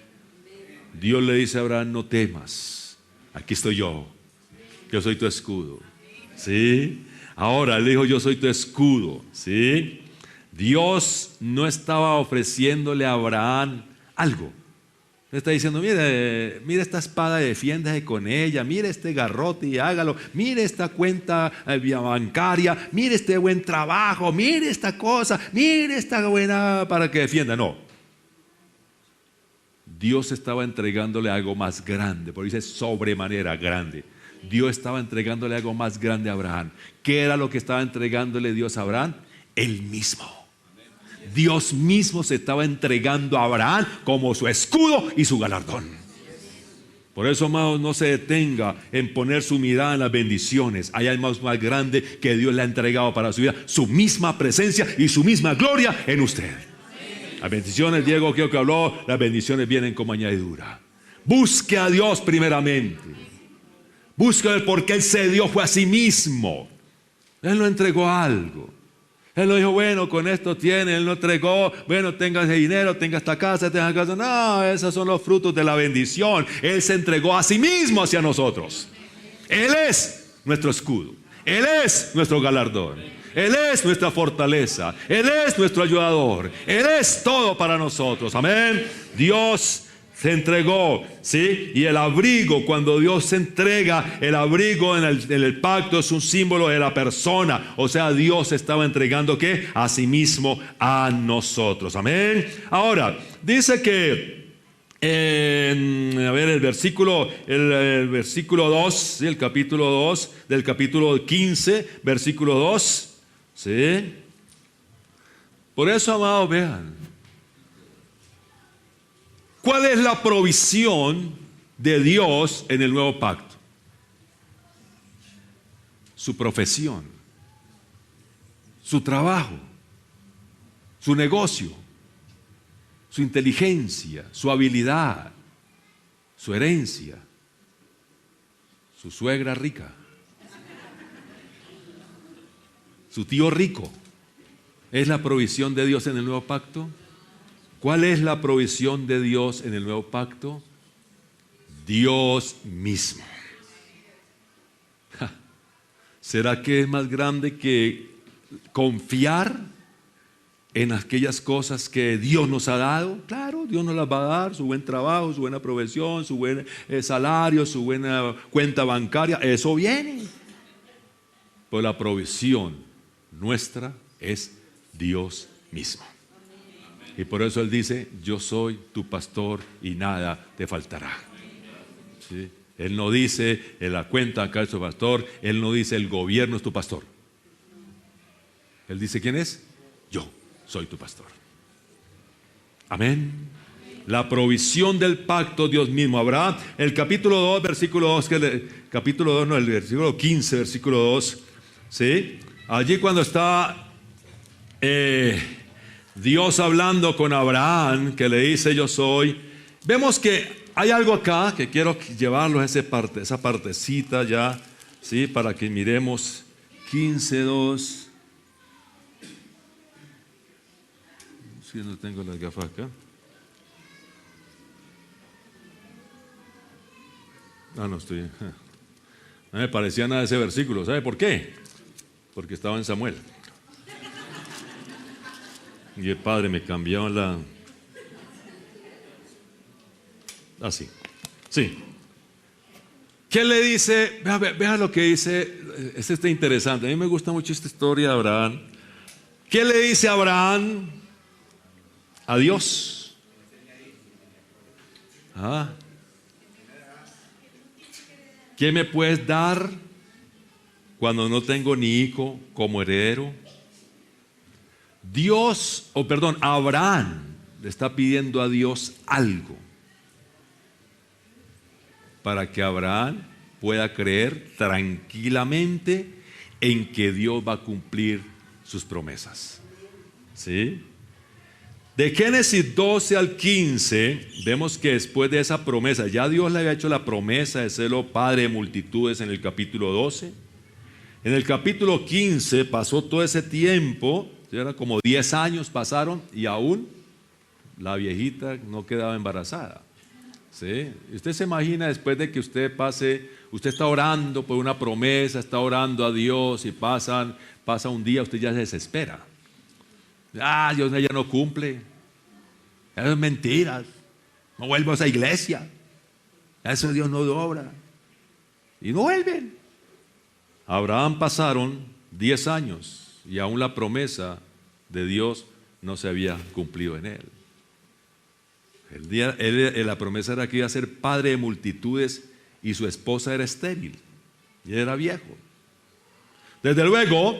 Dios le dice a Abraham, no temas. Aquí estoy yo soy tu escudo. ¿Sí? Ahora él dijo, yo soy tu escudo. ¿Sí? Dios no estaba ofreciéndole a Abraham algo. Le está diciendo, mire esta espada, defiéndase con ella, mire este garrote y hágalo, mire esta cuenta bancaria, mire este buen trabajo, mire esta cosa, mire esta buena para que defienda. No. Dios estaba entregándole algo más grande, por eso dice sobremanera grande. Dios estaba entregándole algo más grande a Abraham. ¿Qué era lo que estaba entregándole Dios a Abraham? Él mismo. Dios mismo se estaba entregando a Abraham como su escudo y su galardón. Por eso, amados, no se detenga en poner su mirada en las bendiciones. Hay algo más grande que Dios le ha entregado para su vida, su misma presencia y su misma gloria en usted. Las bendiciones, Diego creo que habló, las bendiciones vienen como añadidura. Busque a Dios primeramente. Busque a Él porque Él se dio fue a sí mismo. Él no entregó algo. Él no dijo, bueno, con esto tiene. Él no entregó, bueno, tenga ese dinero, tenga esta casa, tenga casa. No, esos son los frutos de la bendición. Él se entregó a sí mismo hacia nosotros. Él es nuestro escudo. Él es nuestro galardón. Él es nuestra fortaleza. Él es nuestro ayudador. Él es todo para nosotros. Amén. Dios se entregó, ¿sí? Y el abrigo, cuando Dios se entrega, el abrigo en el pacto es un símbolo de la persona. O sea, Dios estaba entregando, ¿qué? A sí mismo a nosotros. Amén. Ahora, dice que, el versículo 2, ¿sí? El capítulo 2, del capítulo 15, versículo 2, ¿sí? Por eso, amados, vean. ¿Cuál es la provisión de Dios en el nuevo pacto? Su profesión, su trabajo, su negocio, su inteligencia, su habilidad, su herencia, su suegra rica, su tío rico. ¿Es la provisión de Dios en el nuevo pacto? ¿Cuál es la provisión de Dios en el nuevo pacto? Dios mismo. ¿Será que es más grande que confiar en aquellas cosas que Dios nos ha dado? Claro, Dios nos las va a dar, su buen trabajo, su buena provisión, su buen salario, su buena cuenta bancaria, eso viene. Pero la provisión nuestra es Dios mismo. Y por eso Él dice, yo soy tu pastor y nada te faltará. ¿Sí? Él no dice, en la cuenta acá es tu pastor. Él no dice, el gobierno es tu pastor. Él dice, ¿quién es? Yo soy tu pastor. Amén. La provisión del pacto Dios mismo. Habrá el capítulo 2, versículo 2, el versículo 15, versículo 2. ¿Sí? Allí cuando está Dios hablando con Abraham, que le dice yo soy, vemos que hay algo acá que quiero llevarlo a esa partecita ya, ¿sí? Para que miremos 15:2. Si no tengo las gafas acá. No estoy. No me parecía nada ese versículo. ¿Sabe por qué? Porque estaba en Samuel. Y el Padre me cambió la... Así. Sí. ¿Qué le dice? Vea lo que dice. Este está interesante. A mí me gusta mucho esta historia de Abraham. ¿Qué le dice Abraham a Dios? ¿Qué me puedes dar cuando no tengo ni hijo como heredero? Abraham le está pidiendo a Dios algo para que Abraham pueda creer tranquilamente en que Dios va a cumplir sus promesas. ¿Sí? De Génesis 12 al 15, vemos que después de esa promesa, ya Dios le había hecho la promesa de serlo padre de multitudes en el capítulo 12. En el capítulo 15 pasó todo ese tiempo, era como 10 años pasaron y aún la viejita no quedaba embarazada. ¿Sí? Usted se imagina después de que usted está orando por una promesa, está orando a Dios y pasa un día, usted ya se desespera. Dios ya no cumple. Eso es mentiras. No vuelvo a esa iglesia. Eso Dios no obra. Y no vuelven. Abraham pasaron 10 años y aún la promesa de Dios no se había cumplido en él. La promesa era que iba a ser padre de multitudes y su esposa era estéril y él era viejo. Desde luego,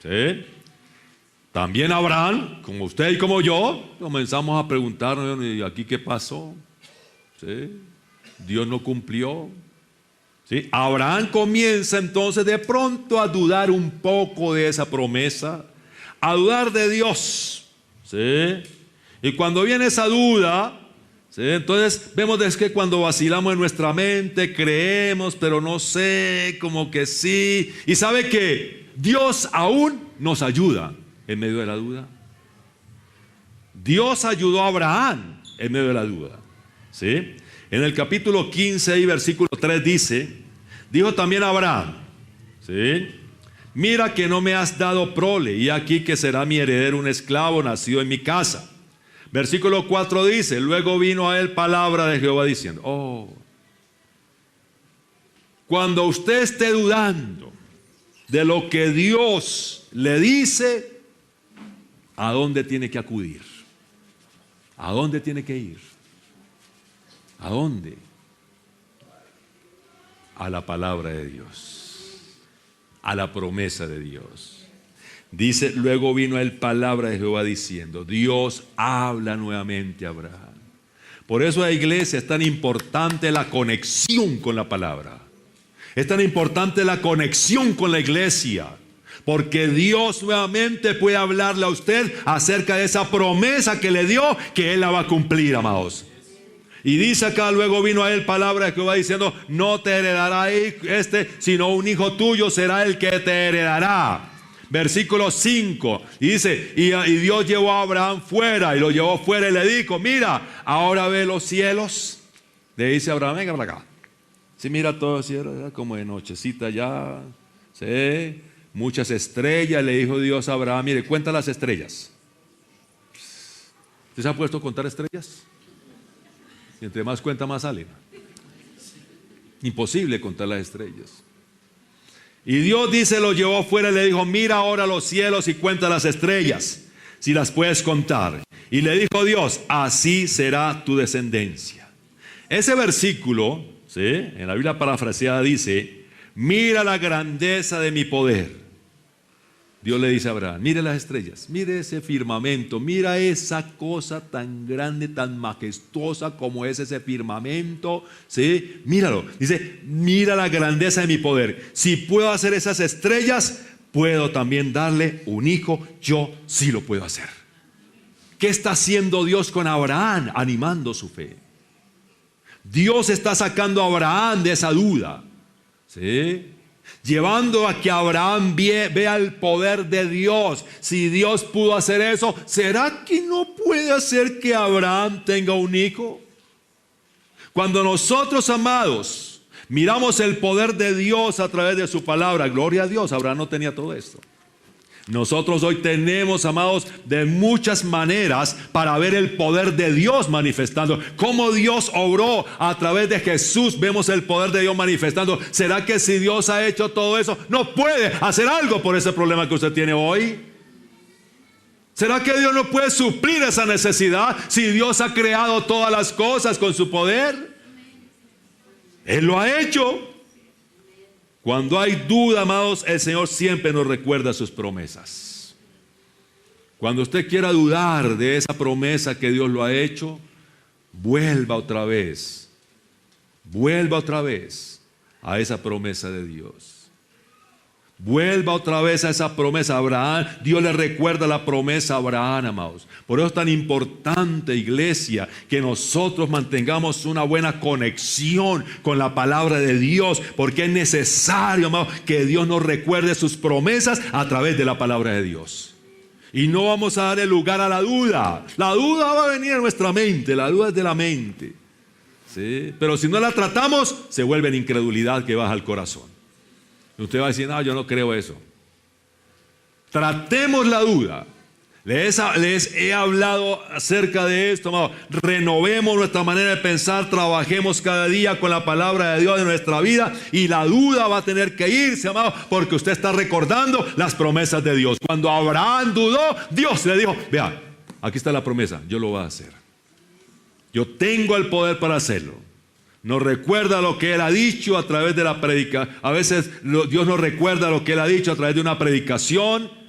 ¿sí?, también Abraham, como usted y como yo, comenzamos a preguntarnos, ¿y aquí qué pasó? ¿Sí? Dios no cumplió. ¿Sí? Abraham comienza entonces de pronto a dudar un poco de esa promesa, a dudar de Dios. ¿Sí? Y cuando viene esa duda, ¿sí?, entonces vemos que cuando vacilamos en nuestra mente, creemos, pero no sé, como que sí. Y sabe que Dios aún nos ayuda en medio de la duda. Dios ayudó a Abraham en medio de la duda. ¿Sí? En el capítulo 15 y versículo 3 dijo también a Abraham, ¿sí?, mira que no me has dado prole, y aquí que será mi heredero un esclavo nacido en mi casa. Versículo 4 dice, luego vino a él palabra de Jehová diciendo, cuando usted esté dudando de lo que Dios le dice, ¿a dónde tiene que acudir? ¿A dónde tiene que ir? ¿A dónde? A la palabra de Dios, a la promesa de Dios. Dice, luego vino a él palabra de Jehová diciendo, Dios habla nuevamente a Abraham. Por eso la iglesia es tan importante la conexión con la palabra. Es tan importante la conexión con la iglesia. Porque Dios nuevamente puede hablarle a usted acerca de esa promesa que le dio, que Él la va a cumplir, amados. Y dice acá, luego vino a él palabra de Jehová diciendo, no te heredará sino un hijo tuyo será el que te heredará. Versículo 5, y dice, y Dios llevó a Abraham fuera, y lo llevó fuera y le dijo, mira, ahora ve los cielos. Le dice a Abraham, venga para acá. Sí, mira todo el cielo, como de nochecita ya, sí, muchas estrellas. Le dijo Dios a Abraham, mire, cuenta las estrellas. ¿Usted se ha puesto a contar estrellas? Y entre más cuenta, más salen. Imposible contar las estrellas. Y Dios dice, lo llevó fuera y le dijo, mira ahora los cielos y cuenta las estrellas, si las puedes contar. Y le dijo Dios, así será tu descendencia. Ese versículo, ¿sí?, en la Biblia parafraseada dice, mira la grandeza de mi poder. Dios le dice a Abraham, mire las estrellas, mire ese firmamento, mira esa cosa tan grande, tan majestuosa como es ese firmamento, ¿sí? Míralo. Dice, mira la grandeza de mi poder. Si puedo hacer esas estrellas, puedo también darle un hijo. Yo sí lo puedo hacer. ¿Qué está haciendo Dios con Abraham? Animando su fe. Dios está sacando a Abraham de esa duda, ¿sí?, llevando a que Abraham vea el poder de Dios. Si Dios pudo hacer eso, ¿será que no puede hacer que Abraham tenga un hijo? Cuando nosotros, amados, miramos el poder de Dios a través de su palabra, gloria a Dios, Abraham no tenía todo esto. Nosotros hoy tenemos, amados, de muchas maneras para ver el poder de Dios manifestando. Cómo Dios obró a través de Jesús, vemos el poder de Dios manifestando. ¿Será que si Dios ha hecho todo eso, no puede hacer algo por ese problema que usted tiene hoy? ¿Será que Dios no puede suplir esa necesidad si Dios ha creado todas las cosas con su poder? Él lo ha hecho. Cuando hay duda, amados, el Señor siempre nos recuerda sus promesas. Cuando usted quiera dudar de esa promesa que Dios lo ha hecho, vuelva otra vez a esa promesa de Dios. Vuelva otra vez a esa promesa a Abraham. Dios le recuerda la promesa a Abraham, amados. Por eso es tan importante, iglesia, que nosotros mantengamos una buena conexión con la palabra de Dios, porque es necesario, amados, que Dios nos recuerde sus promesas a través de la palabra de Dios. Y no vamos a darle lugar a la duda. La duda va a venir a nuestra mente, la duda es de la mente, ¿sí? Pero si no la tratamos, se vuelve en incredulidad que baja al corazón. Usted va a decir, no, yo no creo eso. Tratemos la duda. Les he hablado acerca de esto, amado. Renovemos nuestra manera de pensar, trabajemos cada día con la palabra de Dios en nuestra vida, y la duda va a tener que irse, amado, porque usted está recordando las promesas de Dios. Cuando Abraham dudó, Dios le dijo, vea, aquí está la promesa, yo lo voy a hacer. Yo tengo el poder para hacerlo. Nos recuerda lo que Él ha dicho a través de la predicación. A veces Dios nos recuerda lo que Él ha dicho a través de una predicación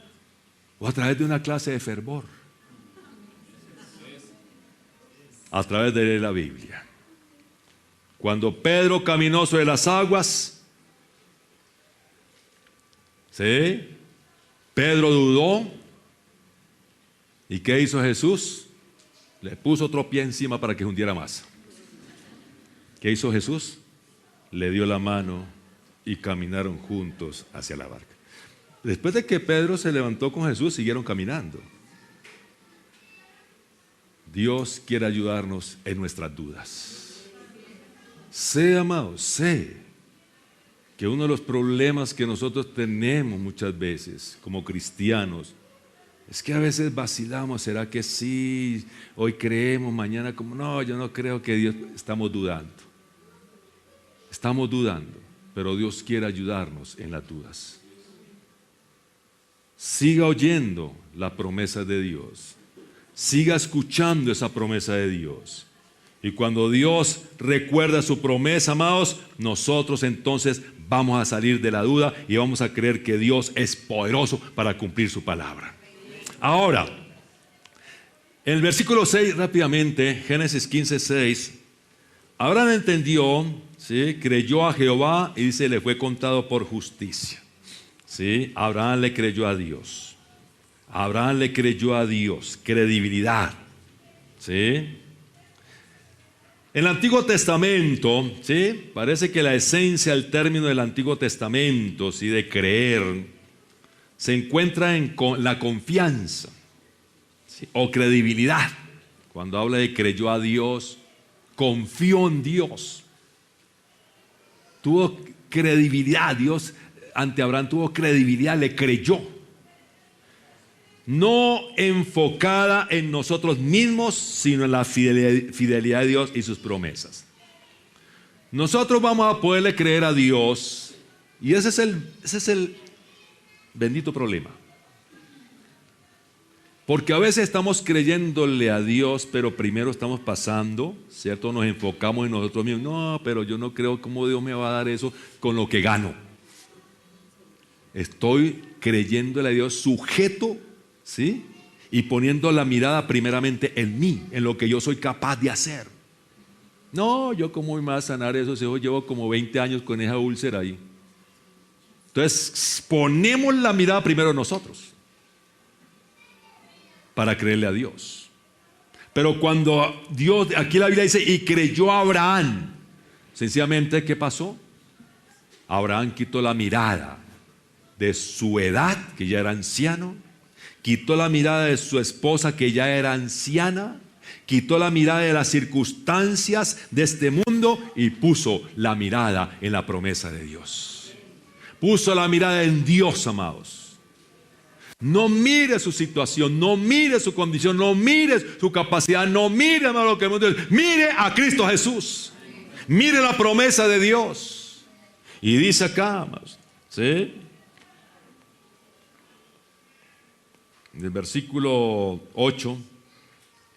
o a través de una clase de fervor. A través de la Biblia. Cuando Pedro caminó sobre las aguas, ¿sí? Pedro dudó. ¿Y qué hizo Jesús? Le puso otro pie encima para que hundiera más. ¿Qué hizo Jesús? Le dio la mano y caminaron juntos hacia la barca. Después de que Pedro se levantó con Jesús, siguieron caminando. Dios quiere ayudarnos en nuestras dudas. Sé, amado, sé que uno de los problemas que nosotros tenemos muchas veces como cristianos es que a veces vacilamos. ¿Será que sí? Hoy creemos, mañana como no, yo no creo que Dios. Estamos dudando, pero Dios quiere ayudarnos en las dudas. Siga oyendo la promesa de Dios, siga escuchando esa promesa de Dios, y cuando Dios recuerda su promesa, amados, nosotros entonces vamos a salir de la duda y vamos a creer que Dios es poderoso para cumplir su palabra. Ahora, en el versículo 6, rápidamente, Génesis 15:6, Abraham entendió, ¿sí? Creyó a Jehová y dice, le fue contado por justicia. ¿Sí? Abraham le creyó a Dios. Abraham le creyó a Dios, credibilidad. ¿Sí? En el Antiguo Testamento, ¿sí? Parece que la esencia, el término del Antiguo Testamento, ¿sí? De creer, se encuentra en la confianza, ¿sí? O credibilidad. Cuando habla de creyó a Dios, confió en Dios. Tuvo credibilidad. Dios ante Abraham tuvo credibilidad, le creyó. No enfocada en nosotros mismos, sino en la fidelidad de Dios y sus promesas. Nosotros vamos a poderle creer a Dios, y ese es el bendito problema. Porque a veces estamos creyéndole a Dios, pero primero estamos pasando, ¿cierto? Nos enfocamos en nosotros mismos. No, pero yo no creo cómo Dios me va a dar eso con lo que gano. Estoy creyéndole a Dios sujeto, ¿sí? Y poniendo la mirada primeramente en mí, en lo que yo soy capaz de hacer. No, yo cómo voy más a sanar eso, si yo llevo como 20 años con esa úlcera ahí. Entonces, ponemos la mirada primero en nosotros para creerle a Dios. Pero cuando Dios, aquí la Biblia dice, y creyó a Abraham, sencillamente, ¿qué pasó? Abraham quitó la mirada de su edad, que ya era anciano, quitó la mirada de su esposa, que ya era anciana, quitó la mirada de las circunstancias de este mundo y puso la mirada en la promesa de Dios. Puso la mirada en Dios, amados. No mire su situación, no mire su condición, no mire su capacidad, no mire a lo que el mundo dice. Mire a Cristo Jesús. Mire la promesa de Dios. Y dice acá, amados, ¿sí? En el versículo 8,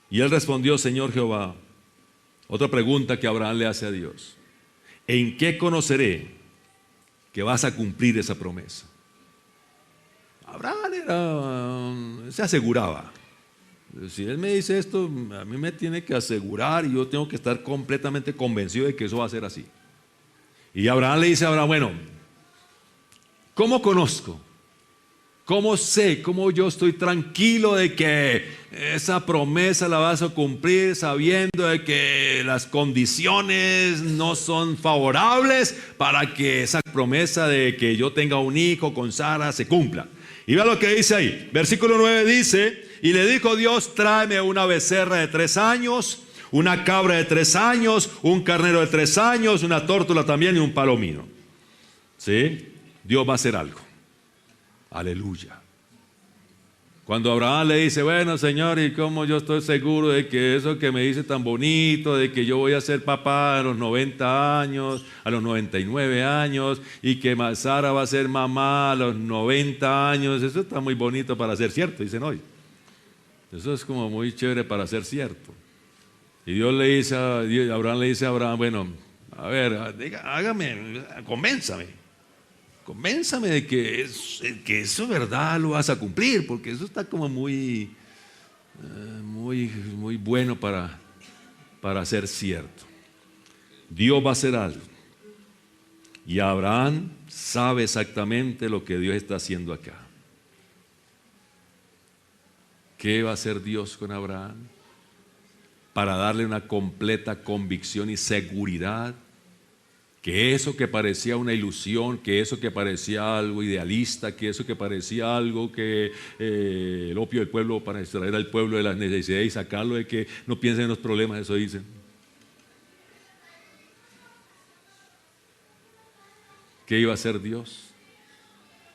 y él respondió, Señor Jehová. Otra pregunta que Abraham le hace a Dios: ¿en qué conoceré que vas a cumplir esa promesa? Abraham se aseguraba. Si él me dice esto, a mí me tiene que asegurar y yo tengo que estar completamente convencido de que eso va a ser así. Y Abraham le dice a Abraham, bueno, ¿cómo conozco? ¿Cómo sé? ¿Cómo yo estoy tranquilo de que esa promesa la vas a cumplir sabiendo de que las condiciones no son favorables para que esa promesa de que yo tenga un hijo con Sara se cumpla? Y vea lo que dice ahí. Versículo 9 dice, y le dijo Dios, tráeme una becerra de 3 años, una cabra de 3 años, un carnero de 3 años, una tórtola también y un palomino. ¿Sí? Dios va a hacer algo. Aleluya. Cuando Abraham le dice, bueno, Señor, ¿y cómo yo estoy seguro de que eso que me dice tan bonito, de que yo voy a ser papá a los 90 años, a los 99 años, y que Sara va a ser mamá a los 90 años, eso está muy bonito para ser cierto, dicen hoy. Eso es como muy chévere para ser cierto. Y Dios le dice Abraham le dice a Abraham, bueno, a ver, hágame, convénzame de que eso es verdad, lo vas a cumplir, porque eso está como muy bueno para ser cierto. Dios va a hacer algo. Y Abraham sabe exactamente lo que Dios está haciendo acá. ¿Qué va a hacer Dios con Abraham? Para darle una completa convicción y seguridad que eso que parecía una ilusión, que eso que parecía algo idealista, que eso que parecía algo que el opio del pueblo para extraer al pueblo de las necesidades y sacarlo de que no piensen en los problemas, eso dicen. ¿Qué iba a hacer Dios?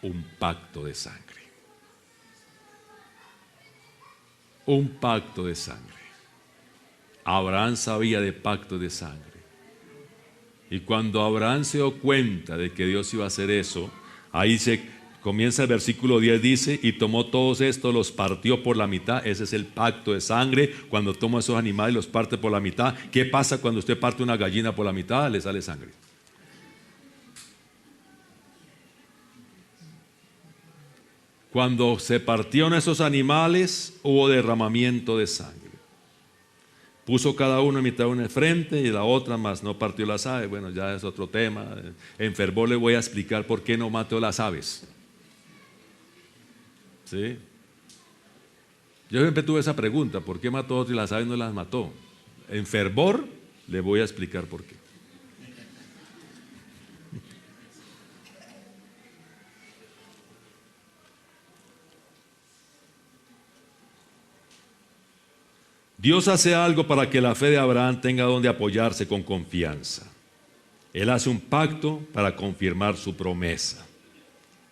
Un pacto de sangre. Un pacto de sangre. Abraham sabía de pacto de sangre. Y cuando Abraham se dio cuenta de que Dios iba a hacer eso, ahí comienza el versículo 10, dice, y tomó todos estos, los partió por la mitad. Ese es el pacto de sangre. Cuando toma esos animales y los parte por la mitad. ¿Qué pasa cuando usted parte una gallina por la mitad? Le sale sangre. Cuando se partieron esos animales, hubo derramamiento de sangre. Puso cada uno en mitad una frente y la otra más no partió las aves. Bueno, ya es otro tema. En fervor le voy a explicar por qué no mató las aves. ¿Sí? Yo siempre tuve esa pregunta, ¿por qué mató a otros y las aves no las mató? En fervor le voy a explicar por qué. Dios hace algo para que la fe de Abraham tenga donde apoyarse con confianza. Él hace un pacto para confirmar su promesa.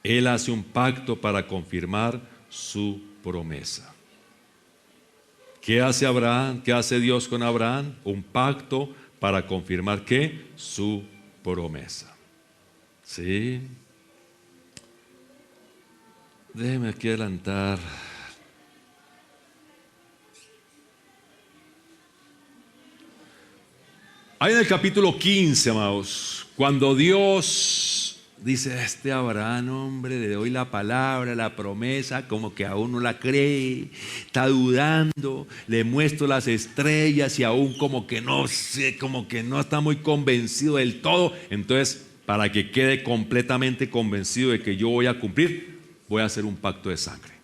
Él hace un pacto para confirmar su promesa. ¿Qué hace Abraham? ¿Qué hace Dios con Abraham? Un pacto para confirmar ¿qué? Su promesa. ¿Sí? Déjeme aquí adelantar. Ahí en el capítulo 15, amados, cuando Dios dice a este Abraham, hombre, le doy la palabra, la promesa, como que aún no la cree, está dudando, le muestro las estrellas y aún como que no sé, como que no está muy convencido del todo. Entonces, para que quede completamente convencido de que yo voy a cumplir, voy a hacer un pacto de sangre.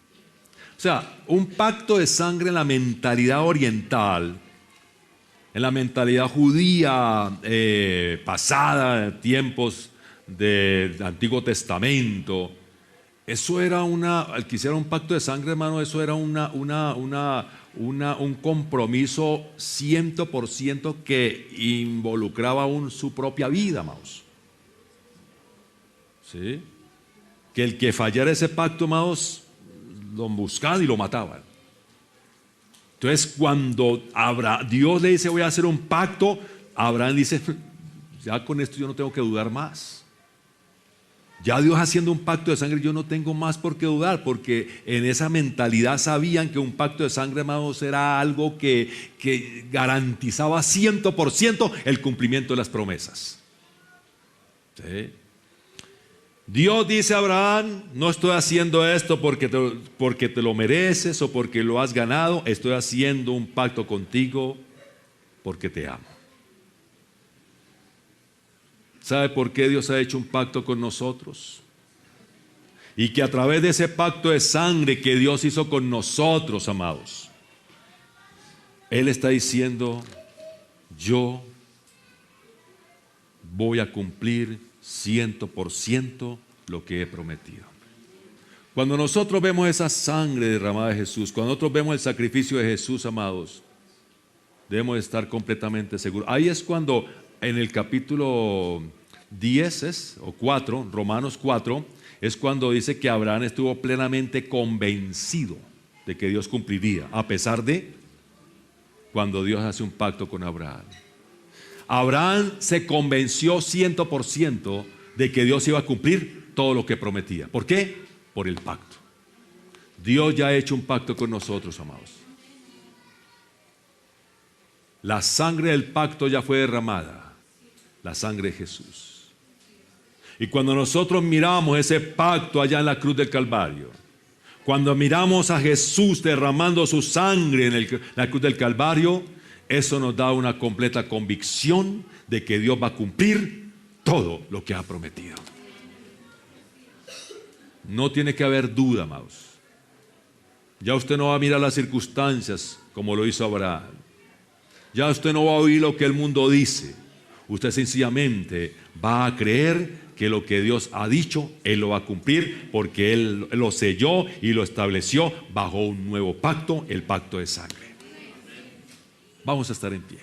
O sea, un pacto de sangre en la mentalidad oriental, en la mentalidad judía pasada, tiempos del Antiguo Testamento, eso era al que hiciera un pacto de sangre, hermano, eso era un compromiso 100% que involucraba aún su propia vida, amados. ¿Sí? Que el que fallara ese pacto, amados, lo buscaban y lo mataban. Entonces, cuando Dios le dice voy a hacer un pacto, Abraham dice, ya con esto yo no tengo que dudar más. Ya Dios haciendo un pacto de sangre, yo no tengo más por qué dudar, porque en esa mentalidad sabían que un pacto de sangre, amados, era algo que garantizaba 100% el cumplimiento de las promesas. ¿Sí? Dios dice a Abraham, no estoy haciendo esto porque te lo mereces o porque lo has ganado, estoy haciendo un pacto contigo porque te amo. ¿Sabe por qué Dios ha hecho un pacto con nosotros? Y que a través de ese pacto de sangre que Dios hizo con nosotros, amados, Él está diciendo, yo voy a cumplir 100% lo que he prometido. Cuando nosotros vemos esa sangre derramada de Jesús, cuando nosotros vemos el sacrificio de Jesús, amados, debemos estar completamente seguros. Ahí es cuando en el capítulo 10 o 4, Romanos 4, es cuando dice que Abraham estuvo plenamente convencido de que Dios cumpliría, a pesar de cuando Dios hace un pacto con Abraham. Abraham se convenció 100% de que Dios iba a cumplir todo lo que prometía. ¿Por qué? Por el pacto. Dios ya ha hecho un pacto con nosotros, amados. La sangre del pacto ya fue derramada, la sangre de Jesús. Y cuando nosotros miramos ese pacto allá en la cruz del Calvario, cuando miramos a Jesús derramando su sangre en la cruz del Calvario, eso nos da una completa convicción de que Dios va a cumplir todo lo que ha prometido. No tiene que haber duda, amados. Ya usted no va a mirar las circunstancias como lo hizo Abraham. Ya usted no va a oír lo que el mundo dice. Usted sencillamente va a creer que lo que Dios ha dicho, Él lo va a cumplir, porque Él lo selló y lo estableció bajo un nuevo pacto, el pacto de sangre. Vamos a estar en pie.